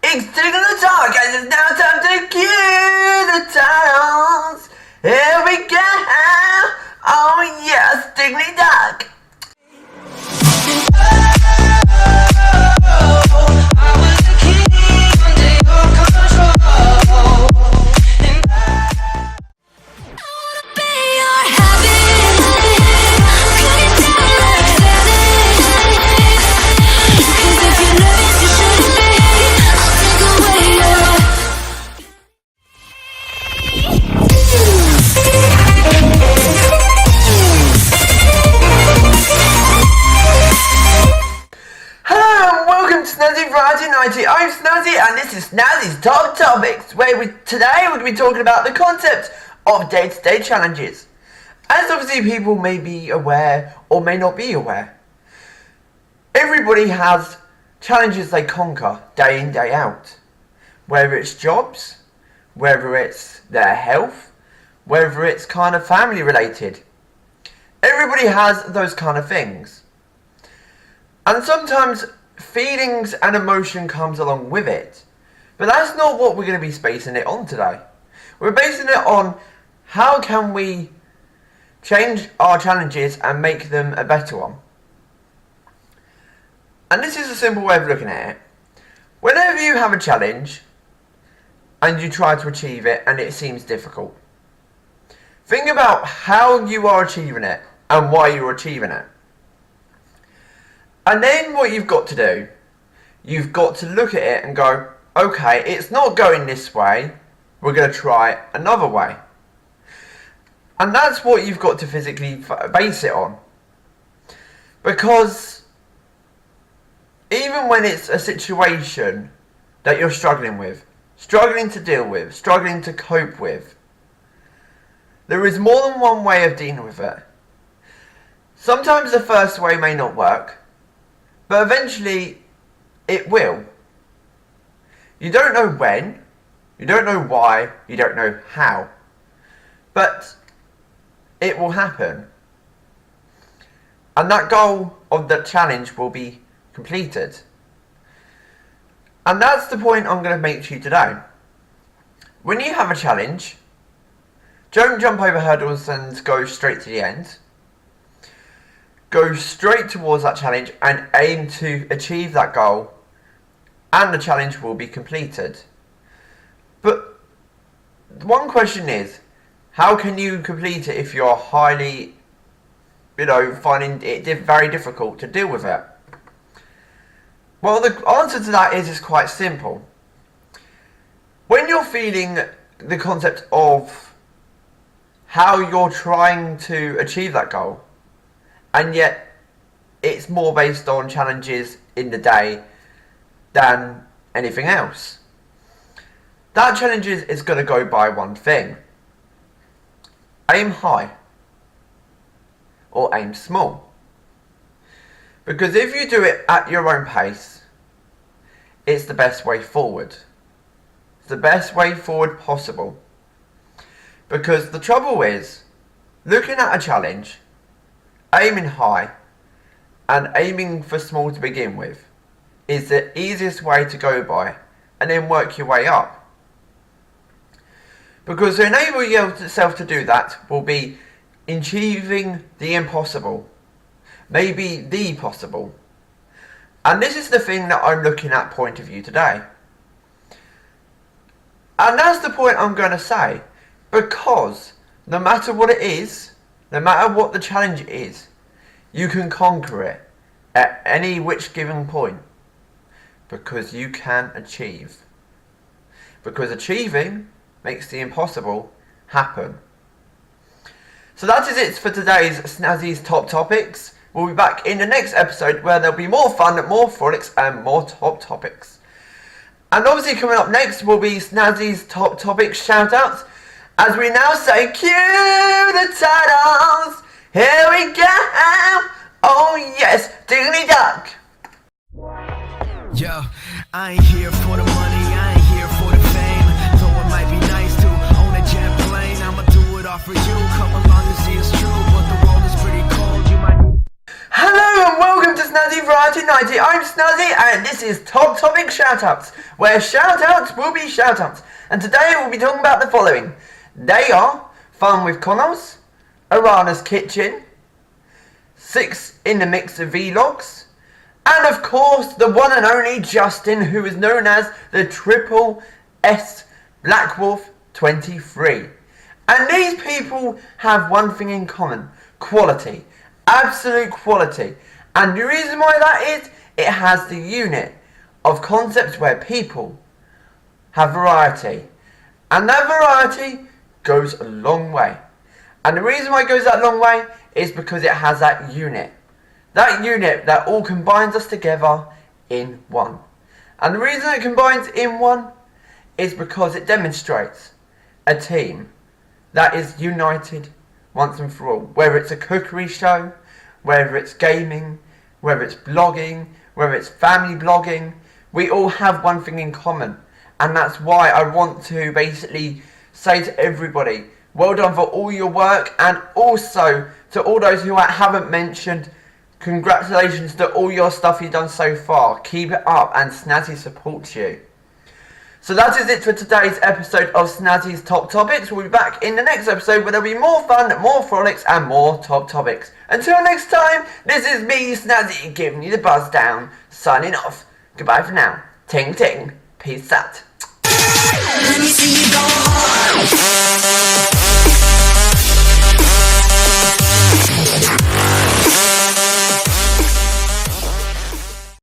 It's taking the talk and it's now time to cue the titles. Here we go. Oh yes, Dignity Duck. Snazzy Variety 90. I'm Snazzy and this is Snazzy's Top Topics, where today we're going to be talking about the concept of day-to-day challenges. As obviously people may be aware or may not be aware, everybody has challenges they conquer day in, day out. Whether it's jobs, whether it's their health, whether it's kind of family related. Everybody has those kind of things. And sometimes feelings and emotion comes along with it. But that's not what we're going to be basing it on today. We're basing it on how can we change our challenges and make them a better one. And this is a simple way of looking at it. Whenever you have a challenge and you try to achieve it and it seems difficult, think about how you are achieving it and why you're achieving it. And then what you've got to do, you've got to look at it and go, okay, it's not going this way, we're going to try another way. And that's what you've got to physically base it on. Because even when it's a situation that you're struggling with, struggling to deal with, struggling to cope with, there is more than one way of dealing with it. Sometimes the first way may not work, but eventually, it will. You don't know when, you don't know why, you don't know how. But it will happen. And that goal of the challenge will be completed. And that's the point I'm going to make to you today. When you have a challenge, don't jump over hurdles and go straight to the end. Go straight towards that challenge and aim to achieve that goal, and the challenge will be completed. But one question is, how can you complete it if you're highly, finding it very difficult to deal with it? Well, the answer to that is quite simple. When you're feeling the concept of how you're trying to achieve that goal, and yet it's more based on challenges in the day than anything else, that challenge is going to go by one thing. Aim high or aim small. Because if you do it at your own pace, it's the best way forward. It's the best way forward possible. Because the trouble is, looking at a challenge, aiming high and aiming for small to begin with is the easiest way to go by, and then work your way up. Because to enable yourself to do that will be achieving the impossible, maybe the possible. And this is the thing that I'm looking at point of view today. And that's the point I'm going to say, because no matter what it is, no matter what the challenge is, you can conquer it at any which given point. Because you can achieve. Because achieving makes the impossible happen. So that is it for today's Snazzy's Top Topics. We'll be back in the next episode where there'll be more fun, more frolics and more top topics. And obviously coming up next will be Snazzy's Top Topics shoutouts. As we now say, cue the titles. Here we go. Oh yes, Dignity Duck. Yo, I ain't here for the money, I ain't here for the fame. Though it might be nice to own a jet plane, I'ma do it all for you. Come along and see it's true, but the world is pretty cold. You might. Hello and welcome to Snazzy Variety 90. I'm Snazzy, and this is Top Topic Shoutouts, where shoutouts will be shoutouts. And today we'll be talking about the following. They are Fun with Connos, Irada's Kitchen, 6 in the Mix of Vlogs, and of course the one and only Justin, who is known as the Triple S Black Wolf 23. And these people have one thing in common: quality. Absolute quality. And the reason why that is, it has the unit of concepts where people have variety. And that variety goes a long way. And the reason why it goes that long way is because it has that unit. That unit that all combines us together in one. And the reason it combines in one is because it demonstrates a team that is united once and for all. Whether it's a cookery show, whether it's gaming, whether it's blogging, whether it's family blogging, we all have one thing in common. And that's why I want to basically say to everybody, well done for all your work, and also to all those who I haven't mentioned, congratulations to all your stuff you've done so far. Keep it up, and Snazzy supports you. So that is it for today's episode of Snazzy's Top Topics. We'll be back in the next episode where there'll be more fun, more frolics, and more top topics. Until next time, this is me, Snazzy, giving you the buzz down, signing off. Goodbye for now. Ting ting. Peace out.